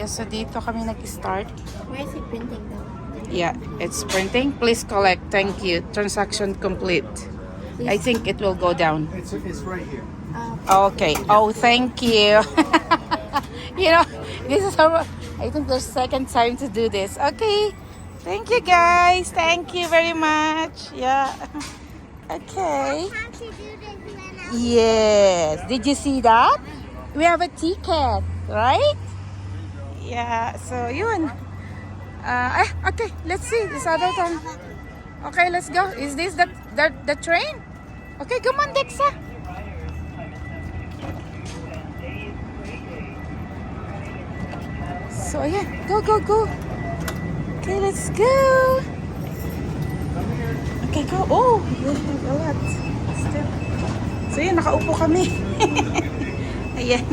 Yes, so dito kami nag-start. Where is it printing though? Yeah, it's printing. Please collect. Thank you. Transaction complete. I think it will go down. It's right here. Okay. Oh, thank you. You know, this is our, I think the second time to do this. Okay. Thank you guys. Thank you very much. Yeah. Okay. How to do this when I Yes. Did you see that? We have a ticket, right? Yeah. So yun. Okay. Let's see this other time. Okay, let's go. Is this the train? Okay, come on, Dexa. So yeah, go, go, go. Okay, let's go. Okay, go. Oh, we have a lot. Still. So yun, nakaupo kami. Ayan.